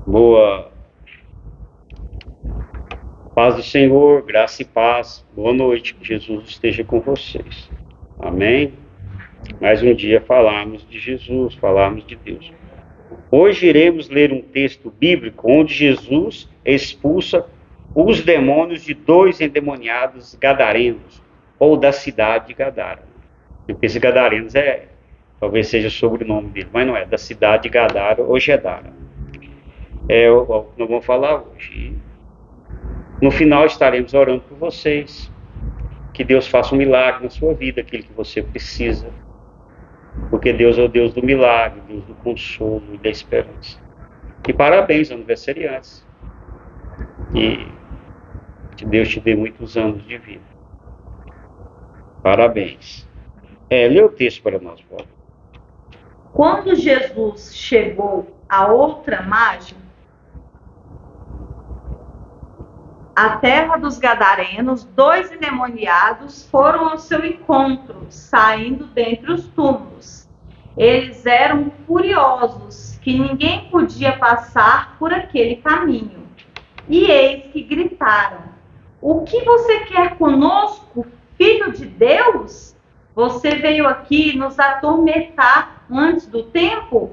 Boa paz do Senhor, graça e paz. Boa noite, que Jesus esteja com vocês. Amém? Mais um dia falarmos de Jesus, falarmos de Deus. Hoje iremos ler um texto bíblico onde Jesus expulsa os demônios de 2 endemoniados gadarenos, ou da cidade de Gadara. Esse gadarenos talvez seja o sobrenome dele, mas não é, da cidade de Gadara ou Gedara. É o que nós vamos falar hoje. No final estaremos orando por vocês, que Deus faça um milagre na sua vida, aquilo que você precisa, porque Deus é o Deus do milagre, Deus do consolo e da esperança. E parabéns, aniversariantes, que Deus te dê muitos anos de vida. Parabéns. Lê o texto para nós, Paulo. Quando Jesus chegou à outra margem, a terra dos Gadarenos, 2 endemoniados foram ao seu encontro, saindo dentre os túmulos. Eles eram furiosos, que ninguém podia passar por aquele caminho. E eis que gritaram: "O que você quer conosco, filho de Deus? Você veio aqui nos atormentar antes do tempo?"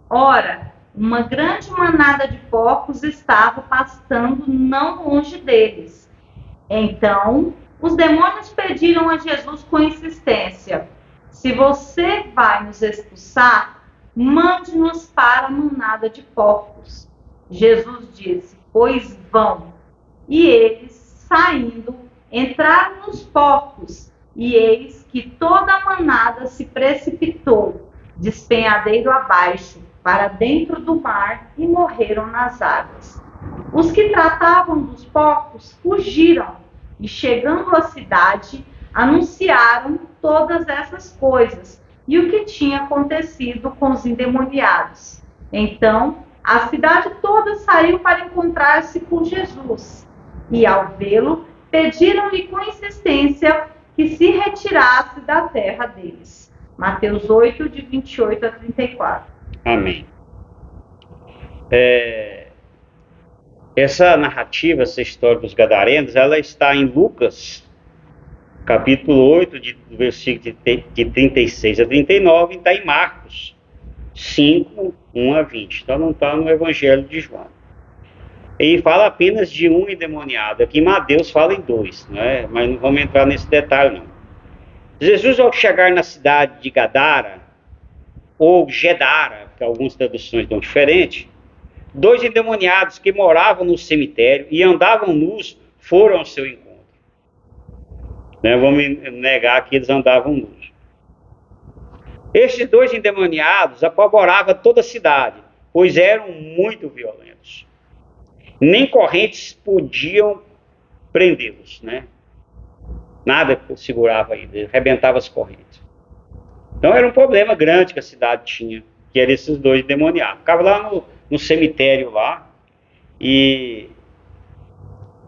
Ora, uma grande manada de porcos estava pastando não longe deles. Então, os demônios pediram a Jesus com insistência: "Se você vai nos expulsar, mande-nos para a manada de porcos." Jesus disse: "Pois vão." E eles, saindo, entraram nos porcos, e eis que toda a manada se precipitou, despenhadeiro abaixo, para dentro do mar, e morreram nas águas. Os que tratavam dos porcos fugiram, e chegando à cidade, anunciaram todas essas coisas e o que tinha acontecido com os endemoniados. Então, a cidade toda saiu para encontrar-se com Jesus, e ao vê-lo, pediram-lhe com insistência que se retirasse da terra deles. Mateus 8, de 28 a 34. Amém. Essa narrativa, essa história dos gadarenos, ela está em Lucas, capítulo 8, do versículo de 36 a 39, e está em Marcos 5, 1 a 20. Então não está no Evangelho de João. E fala apenas de um endemoniado. Aqui em Mateus fala em 2, né? Mas não vamos entrar nesse detalhe, não. Jesus, ao chegar na cidade de Gadara, ou Gedara, que algumas traduções dão diferente, 2 endemoniados que moravam no cemitério e andavam nus foram ao seu encontro. Né? Vamos negar que eles andavam nus. Estes 2 endemoniados apavoravam toda a cidade, pois eram muito violentos. Nem correntes podiam prendê-los, né? Nada segurava eles, arrebentava as correntes. Então era um problema grande que a cidade tinha, que eram esses 2 endemoniados. Ficava lá no cemitério lá, e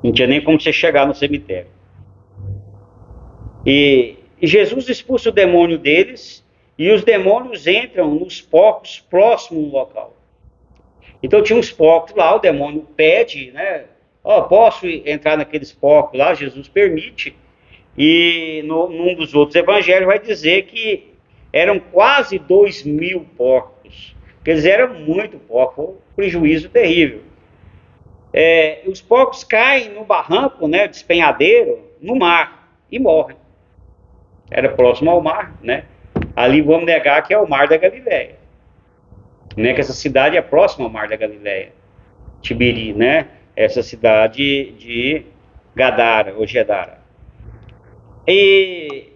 não tinha nem como você chegar no cemitério. E Jesus expulsa o demônio deles, e os demônios entram nos porcos próximos do local. Então tinha uns porcos lá, o demônio pede, né? Posso entrar naqueles porcos lá? Jesus permite. E num dos outros evangelhos vai dizer que eram quase 2.000 porcos. Eles eram muito porcos, foi um prejuízo terrível. Os porcos caem no barranco, né, despenhadeiro, no mar, e morrem. Era próximo ao mar, né? Ali vamos negar que é o Mar da Galileia. Né, que essa cidade é próxima ao Mar da Galileia. Tiberi, né? Essa cidade de Gadara, ou Gedara. E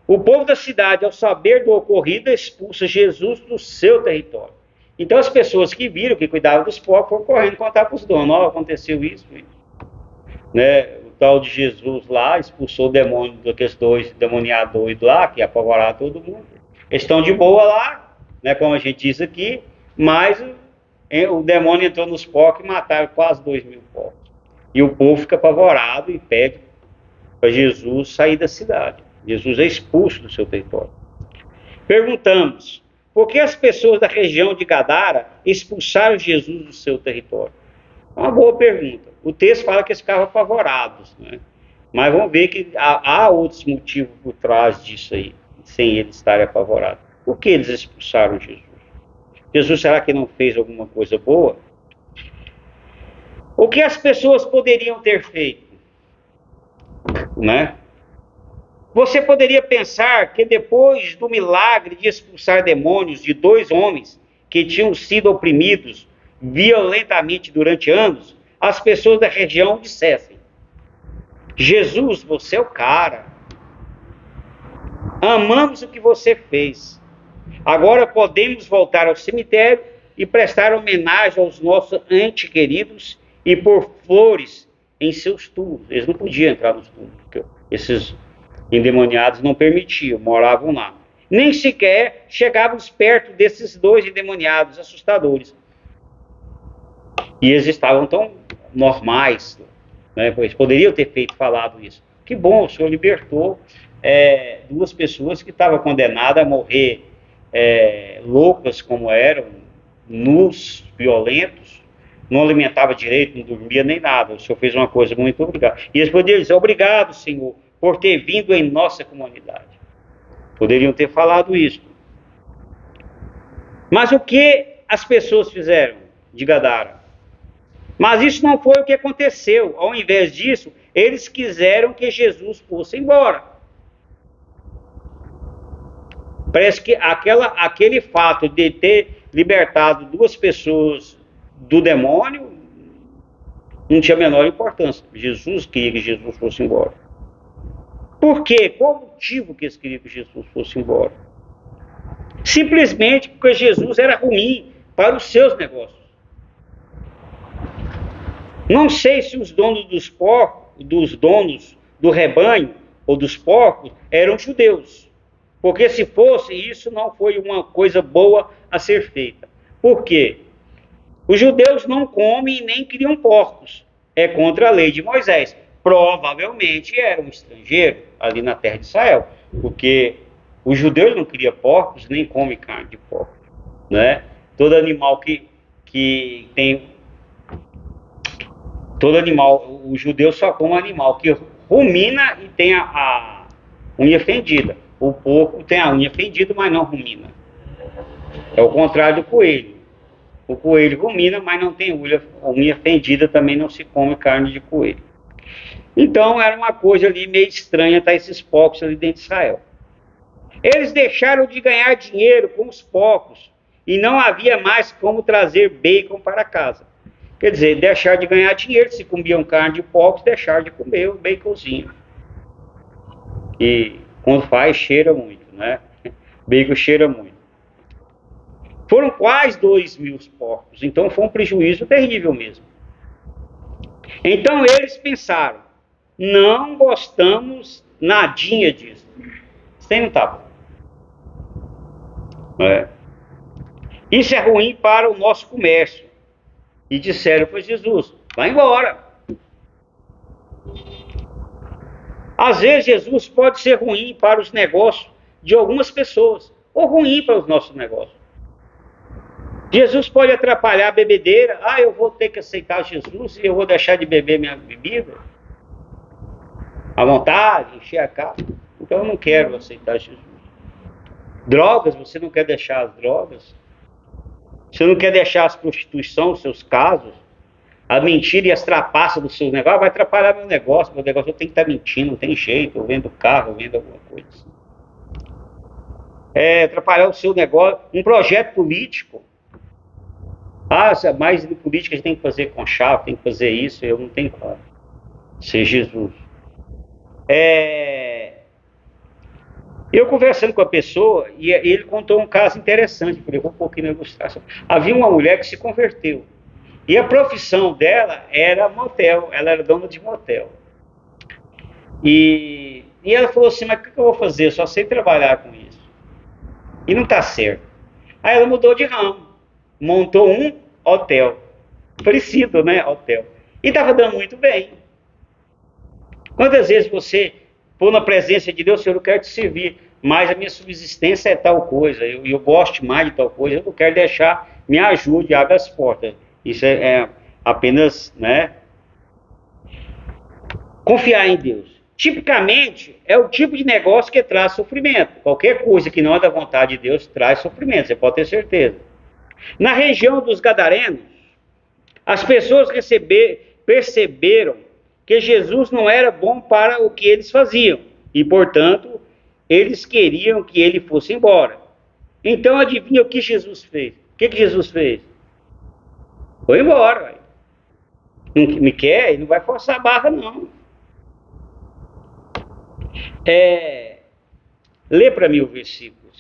o povo da cidade, ao saber do ocorrido, expulsa Jesus do seu território. Então as pessoas que viram, que cuidavam dos porcos, foram correndo contar para os donos: aconteceu isso. Né? O tal de Jesus lá expulsou o demônio daqueles 2 demoniados doidos lá, que apavoraram todo mundo. Eles estão de boa lá, né, como a gente diz aqui, mas o demônio entrou nos porcos e mataram quase 2.000 porcos. E o povo fica apavorado e pede para Jesus sair da cidade. Jesus é expulso do seu território. Perguntamos: Por que as pessoas da região de Gadara expulsaram Jesus do seu território? É uma boa pergunta. O texto fala que eles ficavam apavorados, né? Mas vamos ver que há outros motivos por trás disso aí, sem eles estarem apavorados. Por que eles expulsaram Jesus? Jesus, será que não fez alguma coisa boa? O que as pessoas poderiam ter feito? Né? Você poderia pensar que depois do milagre de expulsar demônios de 2 homens que tinham sido oprimidos violentamente durante anos, as pessoas da região dissessem: Jesus, você é o cara. Amamos o que você fez. Agora podemos voltar ao cemitério e prestar homenagem aos nossos entes queridos e pôr flores em seus túmulos. Eles não podiam entrar nos túmulos, porque esses endemoniados não permitiam, moravam lá. Nem sequer chegávamos perto desses 2 endemoniados assustadores. E eles estavam tão normais, né? Eles poderiam ter falado isso. Que bom, o Senhor libertou 2 pessoas que estavam condenadas a morrer loucas como eram, nus, violentos, não alimentava direito, não dormia nem nada. O Senhor fez uma coisa muito obrigado. E eles poderiam dizer: obrigado, Senhor, por ter vindo em nossa comunidade. Poderiam ter falado isso. Mas o que as pessoas fizeram de Gadara? Mas isso não foi o que aconteceu. Ao invés disso, eles quiseram que Jesus fosse embora. Parece que aquele fato de ter libertado 2 pessoas do demônio não tinha a menor importância. Jesus queria que Jesus fosse embora. Por quê? Qual o motivo que eles queriam que Jesus fosse embora? Simplesmente porque Jesus era ruim para os seus negócios. Não sei se os donos dos porcos, dos donos do rebanho ou dos porcos eram judeus. Porque se fosse, isso não foi uma coisa boa a ser feita. Por quê? Os judeus não comem e nem criam porcos. É contra a lei de Moisés. Provavelmente era um estrangeiro ali na terra de Israel. Porque os judeus não criam porcos, nem comem carne de porco. Né? Todo animal que tem... Todo animal, o judeu só come animal que rumina e tem a unha fendida. O porco tem a unha fendida, mas não rumina. É o contrário do coelho. O coelho rumina, mas não tem unha fendida, também não se come carne de coelho. Então era uma coisa ali meio estranha estar esses porcos ali dentro de Israel. Eles deixaram de ganhar dinheiro com os porcos e não havia mais como trazer bacon para casa. Quer dizer, deixar de ganhar dinheiro, se comiam carne de porcos, deixar de comer o baconzinho. E quando faz, cheira muito, né? Bacon cheira muito. Foram quase 2.000 porcos, então foi um prejuízo terrível mesmo. Então eles pensaram: não gostamos nadinha disso. Isso aí não está bom. Isso é ruim para o nosso comércio. E disseram para Jesus: vai embora. Às vezes Jesus pode ser ruim para os negócios de algumas pessoas, ou ruim para os nossos negócios. Jesus pode atrapalhar a bebedeira. Eu vou ter que aceitar Jesus e eu vou deixar de beber minha bebida à vontade, encher a casa. Então eu não quero aceitar Jesus. Drogas, você não quer deixar as drogas? Você não quer deixar as prostituição, os seus casos? A mentira e as trapaças do seu negócio? Vai atrapalhar meu negócio eu tenho que estar mentindo, não tem jeito, eu vendo carro, eu vendo alguma coisa assim. Atrapalhar o seu negócio, um projeto político. Mais de política a gente tem que fazer com chave, tem que fazer isso, eu não tenho como ser Jesus. Eu conversando com a pessoa, e ele contou um caso interessante, que levou um pouquinho na ilustração. Havia uma mulher que se converteu, e a profissão dela era motel, ela era dona de motel. E ela falou assim: mas o que eu vou fazer? Eu só sei trabalhar com isso. E não está certo. Aí ela mudou de ramo, montou um hotel, parecido, né, hotel. E estava dando muito bem. Quantas vezes você for na presença de Deus: Senhor, eu quero te servir. mas a minha subsistência é tal coisa, eu gosto mais de tal coisa, eu não quero deixar, me ajude, abre as portas. Isso é apenas, né, confiar em Deus. Tipicamente, é o tipo de negócio que traz sofrimento. Qualquer coisa que não é da vontade de Deus traz sofrimento, você pode ter certeza. Na região dos Gadarenos, as pessoas perceberam que Jesus não era bom para o que eles faziam e, portanto, eles queriam que ele fosse embora. Então, adivinha o que Jesus fez? O que Jesus fez? Foi embora. Véio. Não me quer? Ele não vai forçar a barra, não. Lê para mim o versículo.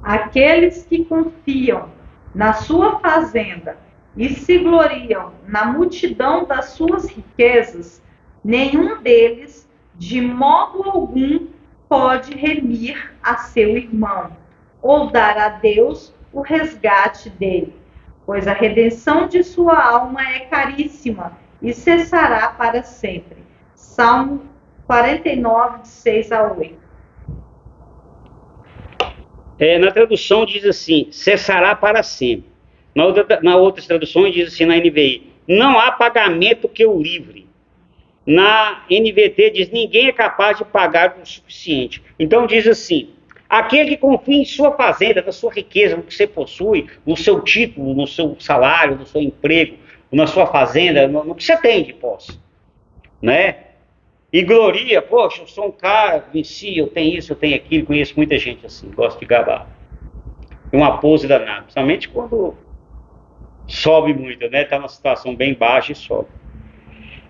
Aqueles que confiam na sua fazenda e se gloriam na multidão das suas riquezas, nenhum deles, de modo algum, pode remir a seu irmão, ou dar a Deus o resgate dele, pois a redenção de sua alma é caríssima e cessará para sempre. Salmo 49, de 6 a 8. Na tradução diz assim, cessará para sempre. Na outra tradução diz assim, na NVI, não há pagamento que o livre. Na NVT diz, ninguém é capaz de pagar o suficiente. Então diz assim, aquele que confia em sua fazenda, na sua riqueza, no que você possui, no seu título, no seu salário, no seu emprego, na sua fazenda, no que você tem de posse, né? E gloria, poxa, eu sou um cara, venci, eu tenho isso, eu tenho aquilo, conheço muita gente assim, gosto de gabar. É uma pose danada, principalmente quando sobe muito, né? Está numa situação bem baixa e sobe.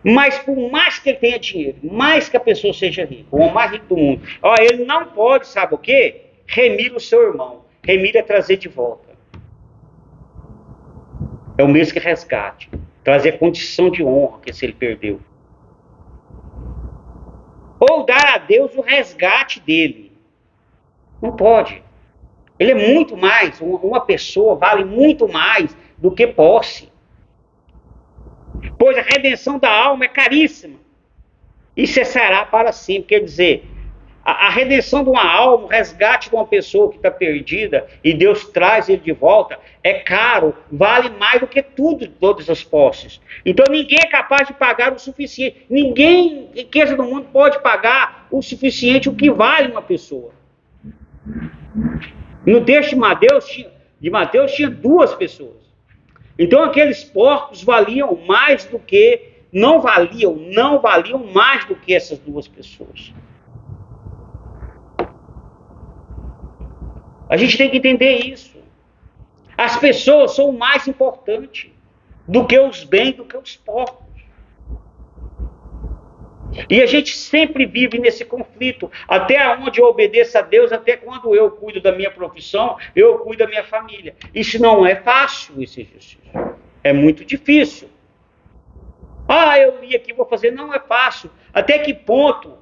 Mas por mais que ele tenha dinheiro, mais que a pessoa seja rica, o homem mais rico do mundo, ele não pode, sabe o quê? Remir o seu irmão. Remir é trazer de volta. É o mesmo que resgate. Trazer a condição de honra que se ele perdeu. Ou dar a Deus o resgate dele. Não pode. Ele é muito mais, uma pessoa vale muito mais do que posse. Pois a redenção da alma é caríssima e cessará para sempre. Quer dizer, a redenção de uma alma, o resgate de uma pessoa que está perdida e Deus traz ele de volta, é caro, vale mais do que tudo, todas as posses. Então ninguém é capaz de pagar o suficiente. Ninguém, riqueza do mundo, pode pagar o suficiente o que vale uma pessoa. No texto de Mateus tinha 2 pessoas. Então aqueles porcos valiam mais do que, não valiam mais do que essas 2 pessoas. A gente tem que entender isso. As pessoas são o mais importante do que os bens, do que os porcos. E a gente sempre vive nesse conflito. Até onde eu obedeço a Deus, até quando eu cuido da minha profissão, eu cuido da minha família. Isso não é fácil, esse exercício. É muito difícil. Eu li aqui, vou fazer. Não é fácil. Até que ponto?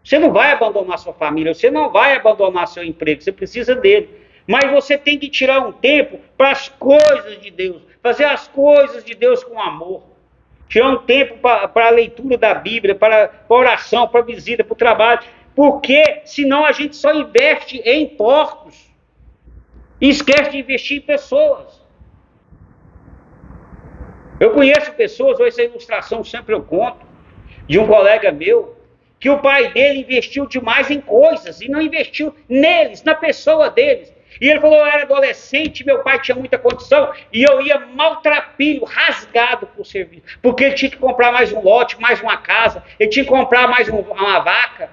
Você não vai abandonar sua família, você não vai abandonar seu emprego, você precisa dele. Mas você tem que tirar um tempo para as coisas de Deus, fazer as coisas de Deus com amor. Tirar um tempo para a leitura da Bíblia, para a oração, para a visita, para o trabalho. Porque senão a gente só investe em porcos e esquece de investir em pessoas. Eu conheço pessoas, essa ilustração sempre eu conto, de um colega meu, que o pai dele investiu demais em coisas e não investiu neles, na pessoa deles. E ele falou, eu era adolescente, meu pai tinha muita condição e eu ia maltrapilho, rasgado por serviço. Porque ele tinha que comprar mais um lote, mais uma casa, ele tinha que comprar mais uma vaca.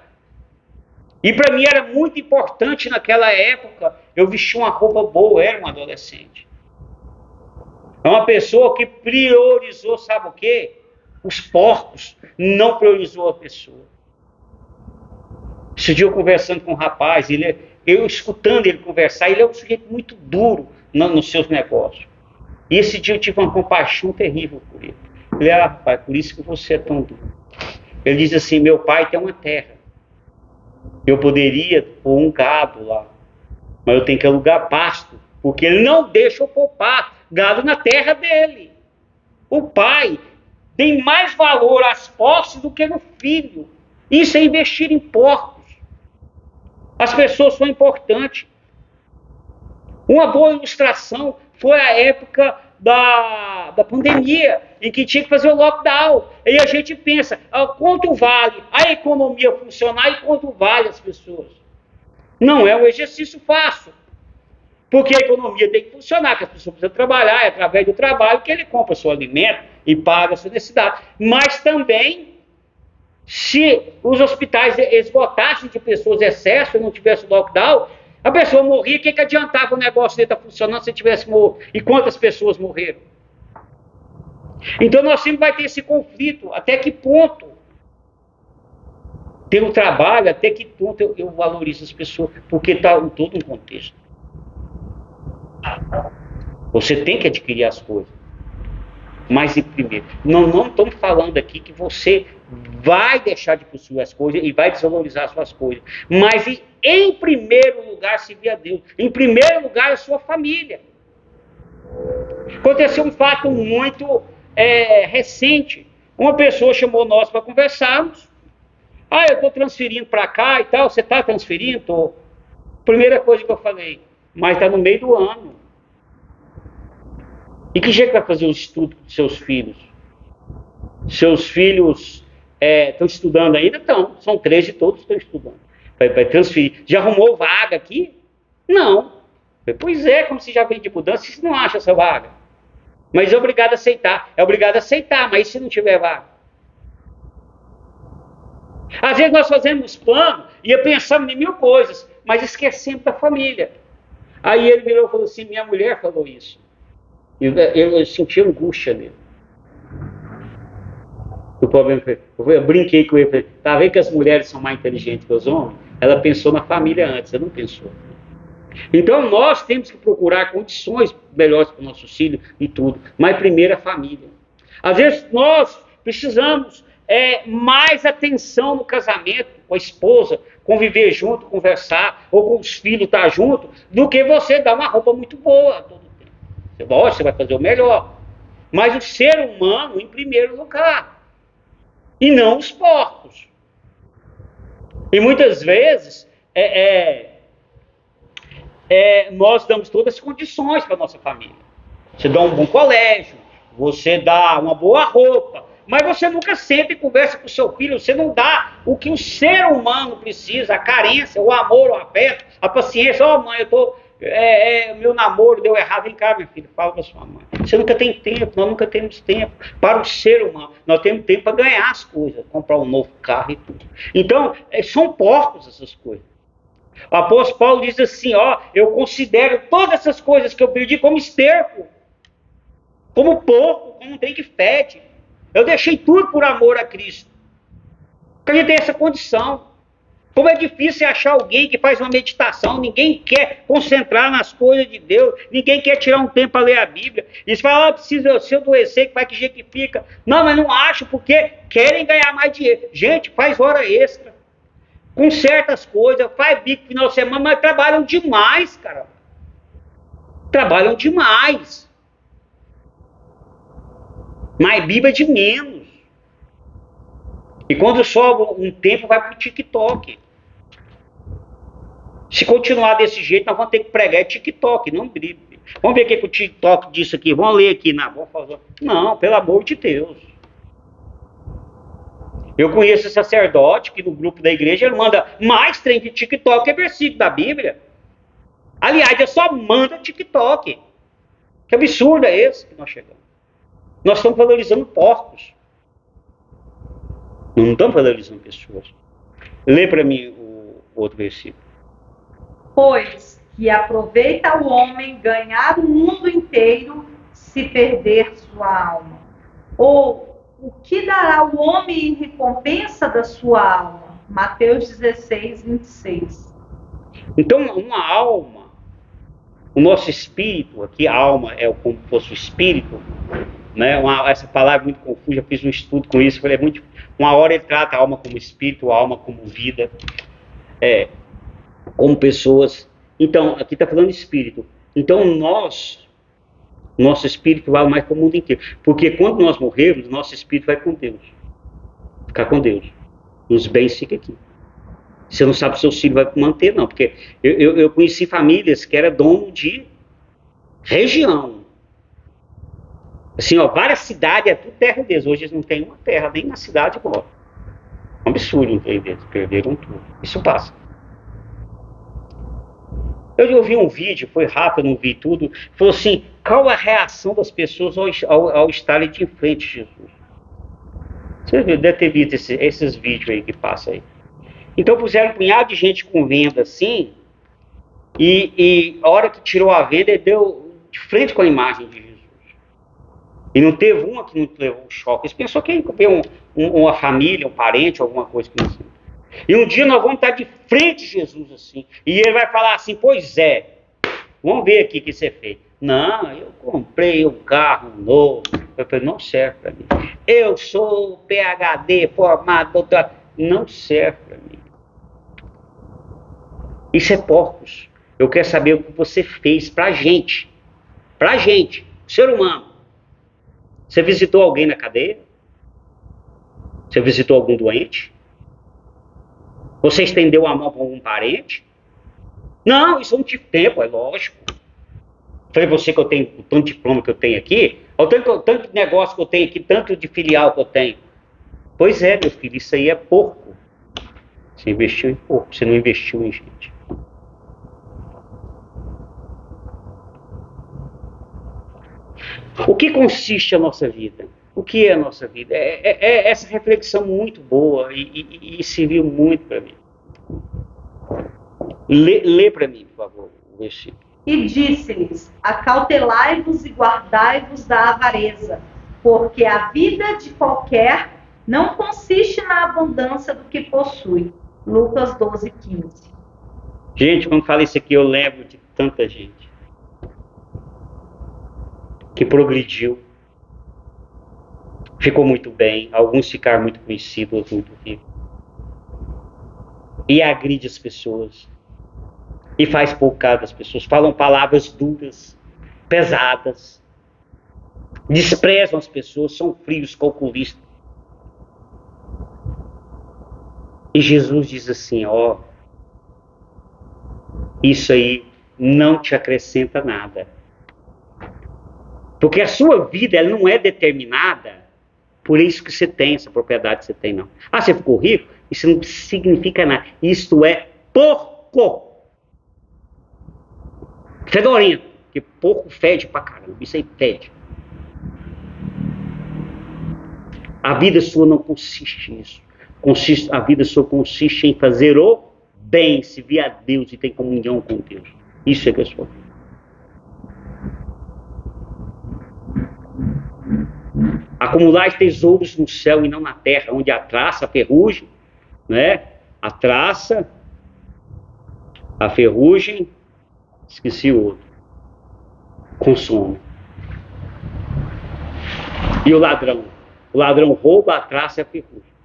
E para mim era muito importante naquela época, eu vestia uma roupa boa, eu era um adolescente. É uma pessoa que priorizou, sabe o quê? Os porcos, não priorizou a pessoa. Esse dia eu conversando com um rapaz, eu escutando ele conversar, ele é um sujeito muito duro nos seus negócios. E esse dia eu tive uma compaixão terrível por ele. Eu falei, rapaz, por isso que você é tão duro. Ele diz assim, meu pai tem uma terra. Eu poderia pôr um gado lá, mas eu tenho que alugar pasto, porque ele não deixa eu pôr gado na terra dele. O pai tem mais valor às posses do que no filho. Isso é investir em porcos. As pessoas são importantes. Uma boa ilustração foi a época da pandemia, em que tinha que fazer o lockdown. E a gente pensa, quanto vale a economia funcionar e quanto vale as pessoas? Não é um exercício fácil. Porque a economia tem que funcionar, que as pessoas precisam trabalhar, é através do trabalho que ele compra seu alimento e paga a sua necessidade. Mas também, se os hospitais esgotassem de pessoas excesso e não tivesse lockdown, a pessoa morria, o que adiantava o negócio dele estar funcionando se tivesse morrido? E quantas pessoas morreram? Então nós sempre vai ter esse conflito. Até que ponto, pelo trabalho, até que ponto eu valorizo as pessoas? Porque está em todo um contexto. Você tem que adquirir as coisas. Mas, primeiro, não estamos falando aqui que você vai deixar de possuir as coisas e vai desvalorizar as suas coisas. Mas, em primeiro lugar, servir a Deus. Em primeiro lugar, a sua família. Aconteceu um fato muito recente. Uma pessoa chamou nós para conversarmos. Eu estou transferindo para cá e tal. Você está transferindo? Tô. Primeira coisa que eu falei, mas está no meio do ano. E que jeito vai fazer o estudo dos seus filhos? Seus filhos estão estudando ainda? Estão. São 13 e todos estão estudando. Vai transferir. Já arrumou vaga aqui? Não. Pois é, como se já vem de mudança, você não acha essa vaga. Mas é obrigado a aceitar. É obrigado a aceitar, mas e se não tiver vaga? Às vezes nós fazemos plano e pensamos em mil coisas, mas esquecemos da família. Aí ele virou e falou assim, minha mulher falou isso. Eu senti angústia nele. O problema foi, eu brinquei com ele, falei, tá vendo que as mulheres são mais inteligentes que os homens? Ela pensou na família antes, ela não pensou. Então nós temos que procurar condições melhores para os nossos filhos e tudo, mas primeiro a família. Às vezes nós precisamos mais atenção no casamento, com a esposa, conviver junto, conversar, ou com os filhos estar junto, do que você dar uma roupa muito boa todo tempo. Você vai fazer o melhor. Mas o ser humano em primeiro lugar. E não os porcos. E muitas vezes nós damos todas as condições para a nossa família. Você dá um bom colégio, você dá uma boa roupa, mas você nunca senta e conversa com o seu filho, você não dá o que o ser humano precisa, a carência, o amor, o afeto, a paciência. Mãe, meu namoro deu errado, vem cá, minha filha, fala para sua mãe. Você nunca tem tempo, nós nunca temos tempo para o ser humano. Nós temos tempo para ganhar as coisas, comprar um novo carro e tudo. Então, são porcos essas coisas. O apóstolo Paulo diz assim, eu considero todas essas coisas que eu perdi como esterco, como porco, como um trem que fede. Eu deixei tudo por amor a Cristo. Porque a gente tem essa condição. Como é difícil achar alguém que faz uma meditação, ninguém quer concentrar nas coisas de Deus, ninguém quer tirar um tempo para ler a Bíblia. E você fala, se eu adoecer, que vai que jeito que fica. Não, mas não acho, porque querem ganhar mais dinheiro. Gente, faz hora extra. Com certas coisas, faz bico no final de semana, mas trabalham demais, cara. Trabalham demais. Mas Bíblia de menos. E quando sobra um tempo, vai para o TikTok. Se continuar desse jeito, nós vamos ter que pregar TikTok, não Bíblia. Vamos ver o que o TikTok disse aqui. Vamos ler aqui. Vamos fazer. Não, pelo amor de Deus. Eu conheço sacerdote que no grupo da igreja ele manda mais trem de TikTok que versículo da Bíblia. Aliás, ele só manda TikTok. Que absurdo é esse que nós chegamos? Nós estamos valorizando porcos. Não estamos valorizando pessoas. Lê para mim o outro versículo. Pois que aproveita o homem ganhar o mundo inteiro se perder sua alma. Ou o que dará o homem em recompensa da sua alma? Mateus 16, 26. Então, uma alma, o nosso espírito, aqui a alma é como se fosse o espírito, né? Essa palavra é muito confusa, eu fiz um estudo com isso, falei, uma hora ele trata a alma como espírito, a alma como vida, como pessoas. Então, aqui está falando de espírito. Então, nosso espírito vai mais para o mundo inteiro. Porque quando nós morrermos, nosso espírito vai com Deus. Ficar com Deus. Os bens ficam aqui. Você não sabe se seu filho vai manter, não. Porque eu conheci famílias que eram dono de região. Assim, ó, várias cidades, é tudo terra deles. Hoje eles não têm uma terra, nem na cidade agora. É um absurdo, entendeu? Perderam tudo. Isso passa. Eu vi um vídeo, foi rápido, não vi tudo. Falou assim, qual a reação das pessoas ao estarem de frente a Jesus? Você deve ter visto esses vídeos aí que passam aí. Então puseram um punhado de gente com venda assim, e a hora que tirou a venda, ele deu de frente com a imagem de Jesus. E não teve uma que não levou um choque. Eles pensou que ia ver uma família, um parente, alguma coisa que não sei. E um dia nós vamos estar de frente a Jesus assim. E ele vai falar assim, pois é, vamos ver aqui o que você fez. Não, eu comprei um carro novo. Eu falei, não serve para mim. Eu sou PhD, formado, doutorado. Não serve para mim. Isso é porcos. Eu quero saber o que você fez pra gente. Pra gente, ser humano. Você visitou alguém na cadeia? Você visitou algum doente? Você estendeu a mão para algum parente? Não, isso não tive tempo, é lógico. Falei você que eu tenho o tanto de diploma que eu tenho aqui, o tanto de negócio que eu tenho aqui, tanto de filial que eu tenho. Pois é, meu filho, isso aí é porco. Você investiu em porco, você não investiu em gente. O que consiste a nossa vida? O que é a nossa vida? É essa reflexão muito boa e serviu muito para mim. Lê para mim, por favor, o versículo. E disse-lhes, acautelai-vos e guardai-vos da avareza, porque a vida de qualquer não consiste na abundância do que possui. Lucas 12:15. Gente, quando falo isso aqui, eu lembro de tanta gente que progrediu, ficou muito bem, alguns ficaram muito conhecidos, outros muito ricos, e agride as pessoas, e faz pouco caso das pessoas, falam palavras duras, pesadas, desprezam as pessoas, são frios, calculistas. E Jesus diz assim, ó, isso aí não te acrescenta nada. Porque a sua vida ela não é determinada por isso que você tem, essa propriedade que você tem, não. Ah, você ficou rico? Isso não significa nada. Isto é porco. Fedorento. Porque porco fede pra caramba. Isso aí fede. A vida sua não consiste nisso. A vida sua consiste em fazer o bem, se via a Deus e tem comunhão com Deus. Isso é que é a sua vida. Acumular tesouros no céu e não na terra, onde a traça, a ferrugem, né? A traça, a ferrugem, esqueci o outro, consome. E o ladrão rouba a traça e a ferrugem.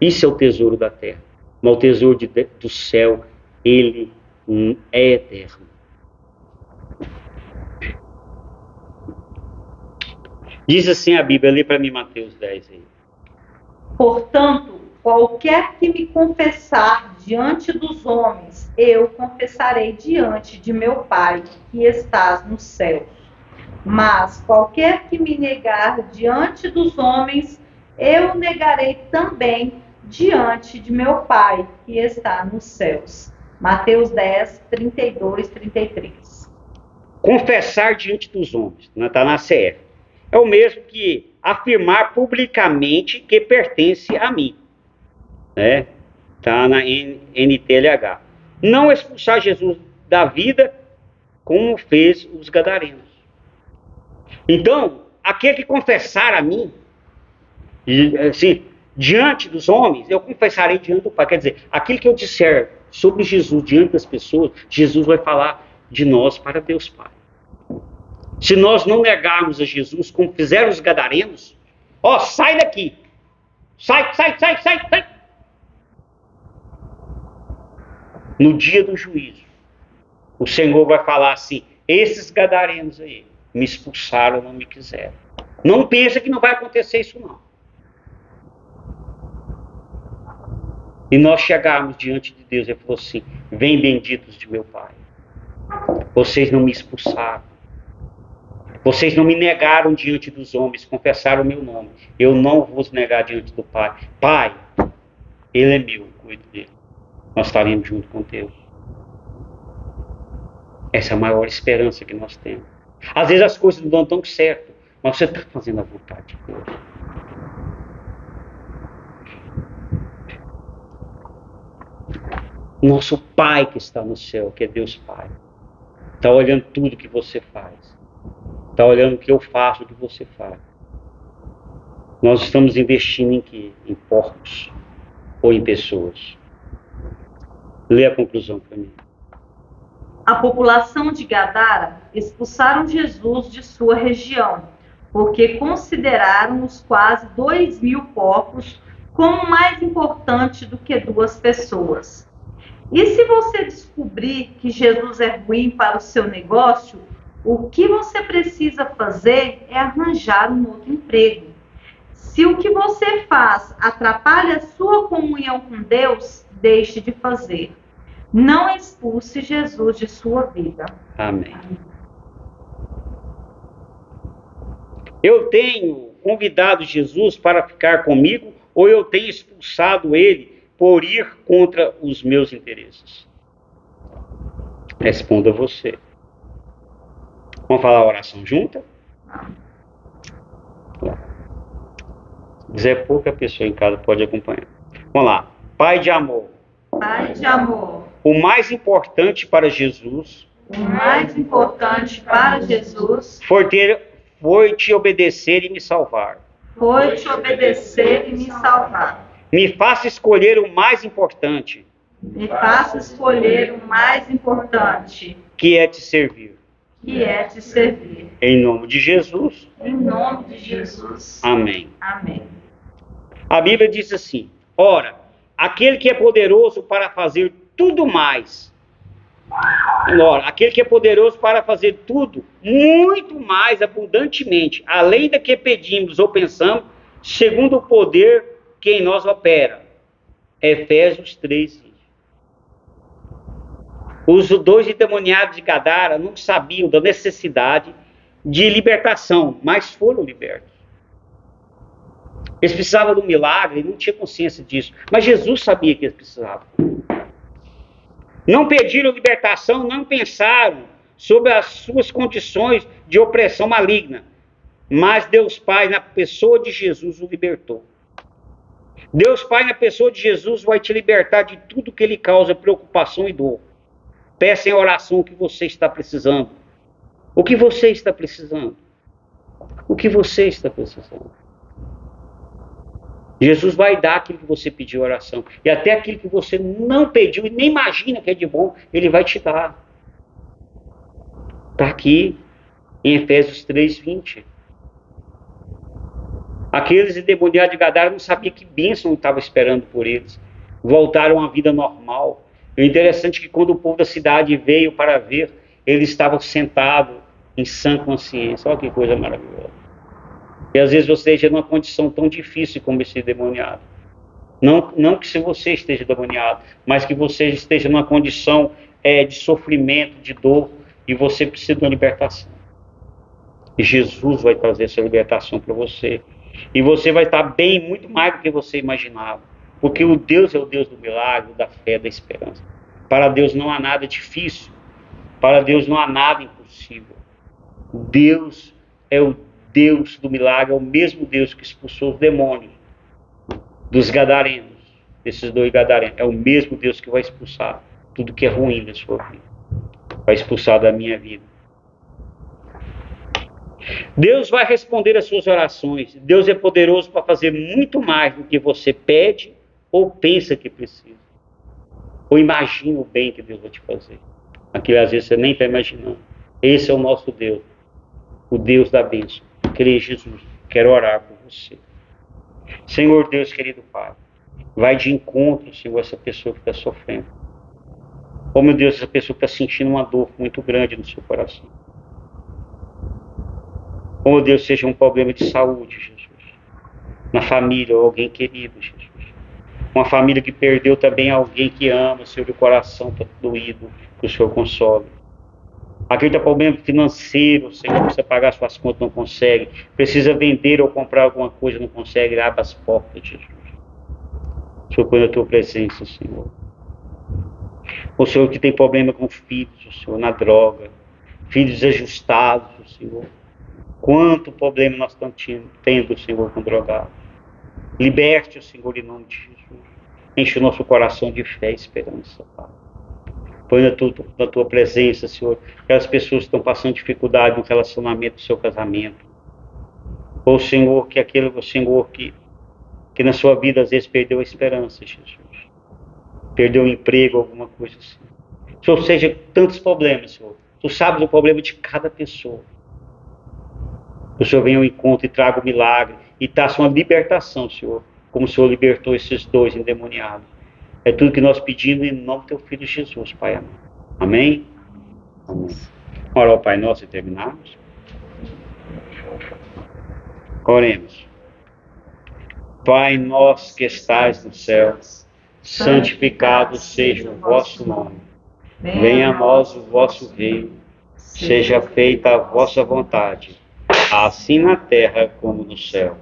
Isso é o tesouro da terra. Mas o tesouro do céu, ele é eterno. Diz assim a Bíblia, lê para mim Mateus 10 aí. Portanto, qualquer que me confessar diante dos homens, eu confessarei diante de meu Pai, que estás nos céus. Mas qualquer que me negar diante dos homens, eu negarei também diante de meu Pai, que está nos céus. Mateus 10, 32, 33. Confessar diante dos homens, não está na CF. É o mesmo que afirmar publicamente que pertence a mim. Né? Está na NTLH. Não expulsar Jesus da vida como fez os gadarenos. Então, aquele que confessar a mim, assim, diante dos homens, eu confessarei diante do Pai. Quer dizer, aquilo que eu disser sobre Jesus diante das pessoas, Jesus vai falar de nós para Deus Pai. Se nós não negarmos a Jesus, como fizeram os gadarenos, ó, sai daqui. Sai. No dia do juízo, o Senhor vai falar assim, esses gadarenos aí, me expulsaram, não me quiseram. Não pensa que não vai acontecer isso, não. E nós chegarmos diante de Deus, ele falou assim: vem benditos de meu Pai. Vocês não me expulsaram. Vocês não me negaram diante dos homens, confessaram o meu nome. Eu não vos negar diante do Pai. Pai, ele é meu, eu cuido dele. Nós estaremos junto com Deus. Essa é a maior esperança que nós temos. Às vezes as coisas não dão tão certo, mas você está fazendo a vontade de Deus. Nosso Pai que está no céu, que é Deus Pai, está olhando tudo que você faz. Está olhando o que eu faço, o que você faz. Nós estamos investindo em quê? Em porcos ou em pessoas? Lê a conclusão para mim. A população de Gadara expulsaram Jesus de sua região, porque consideraram os quase 2.000 porcos como mais importante do que 2 pessoas. E se você descobrir que Jesus é ruim para o seu negócio, o que você precisa fazer é arranjar um outro emprego. Se o que você faz atrapalha a sua comunhão com Deus, deixe de fazer. Não expulse Jesus de sua vida. Amém. Eu tenho convidado Jesus para ficar comigo ou eu tenho expulsado ele por ir contra os meus interesses? Responda você. Vamos falar a oração junta? Se quiser pouca pessoa em casa pode acompanhar. Vamos lá. Pai de amor. Pai de amor. O mais importante para Jesus. O mais importante para Jesus Foi te obedecer e me salvar. foi te obedecer e me salvar. Me faça escolher o mais importante. Me faça escolher o mais importante, Que é te servir. que é te servir. Em nome de Jesus. Em nome de Jesus. Amém. Amém. A Bíblia diz assim: ora, aquele que é poderoso para fazer tudo mais. Ora, aquele que é poderoso para fazer tudo, muito mais abundantemente, além da que pedimos ou pensamos, segundo o poder que em nós opera. Efésios 3. Os 2 endemoniados de Gadara não sabiam da necessidade de libertação, mas foram libertos. Eles precisavam de um milagre e não tinham consciência disso. Mas Jesus sabia que eles precisavam. Não pediram libertação, não pensaram sobre as suas condições de opressão maligna. Mas Deus Pai, na pessoa de Jesus, o libertou. Deus Pai, na pessoa de Jesus, vai te libertar de tudo que lhe causa preocupação e dor. Peça em oração o que você está precisando. O que você está precisando? O que você está precisando? Jesus vai dar aquilo que você pediu em oração. E até aquilo que você não pediu e nem imagina que é de bom, Ele vai te dar. Está aqui em Efésios 3:20. Aqueles endemoniados de Gadara não sabiam que bênção estava esperando por eles. Voltaram à vida normal. E o interessante é que quando o povo da cidade veio para ver, eles estavam sentados em sã consciência. Olha que coisa maravilhosa. E às vezes você esteja numa condição tão difícil como esse endemoniado. Não que se você esteja endemoniado, mas que você esteja numa condição de sofrimento, de dor, e você precisa de uma libertação. E Jesus vai trazer essa libertação para você. E você vai estar bem, muito mais do que você imaginava. Porque o Deus é o Deus do milagre, da fé, da esperança. Para Deus não há nada difícil. Para Deus não há nada impossível. Deus é o Deus do milagre, é o mesmo Deus que expulsou os demônios dos gadarenos, desses 2 gadarenos. É o mesmo Deus que vai expulsar tudo que é ruim da sua vida. Vai expulsar da minha vida. Deus vai responder às suas orações. Deus é poderoso para fazer muito mais do que você pede ou pensa que precisa. Ou imagina o bem que Deus vai te fazer. Aquilo às vezes você nem está imaginando. Esse é o nosso Deus. O Deus da bênção. Creia em Jesus. Quero orar por você. Senhor Deus, querido Pai, vai de encontro, Senhor, essa pessoa que está sofrendo. Oh meu Deus, essa pessoa que está sentindo uma dor muito grande no seu coração. Oh meu Deus, seja um problema de saúde, Jesus. Na família ou alguém querido, Jesus. Uma família que perdeu também alguém que ama, Senhor, e o coração está doído, que o Senhor console. Aquele tem problema financeiro, Senhor, precisa pagar suas contas, não consegue. Precisa vender ou comprar alguma coisa, não consegue. Abre as portas, Jesus. O Senhor põe na tua presença, Senhor. O Senhor que tem problema com filhos, o Senhor, na droga. Filhos desajustados, o Senhor. Quanto problema nós estamos tendo, Senhor, com drogados. Liberte o Senhor em nome de Jesus. Enche o nosso coração de fé e esperança, Pai. Põe na tua presença, Senhor, aquelas pessoas que estão passando dificuldade no relacionamento do seu casamento. Ou Senhor, que aquele Senhor que na sua vida às vezes perdeu a esperança, Jesus. Perdeu o emprego, alguma coisa assim. Senhor, seja tantos problemas, Senhor. Tu sabes o problema de cada pessoa. Que o Senhor venha ao encontro e traga o milagre e traça uma libertação, Senhor, como o Senhor libertou esses dois endemoniados. É tudo que nós pedimos em nome do teu Filho Jesus, Pai amado. Amém? Amém. Ora ao Pai Nosso e terminamos. Oremos. Pai nosso que estais no céu, santificado seja o vosso nome. Venha a nós o vosso reino. Seja feita a vossa vontade, assim na terra como no céu.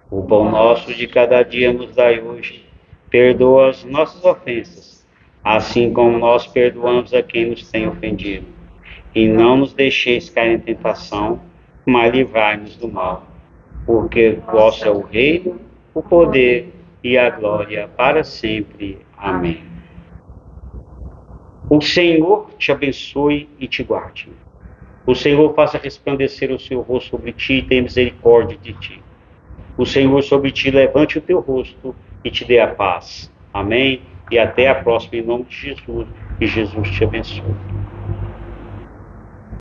O pão nosso de cada dia nos dai hoje. Perdoa as nossas ofensas, assim como nós perdoamos a quem nos tem ofendido. E não nos deixeis cair em tentação, mas livrai-nos do mal. Porque vosso é o reino, o poder e a glória para sempre. Amém. O Senhor te abençoe e te guarde. O Senhor faça resplandecer o seu rosto sobre ti e tenha misericórdia de ti. O Senhor sobre ti levante o teu rosto e te dê a paz. Amém? E até a próxima, em nome de Jesus. E Jesus te abençoe.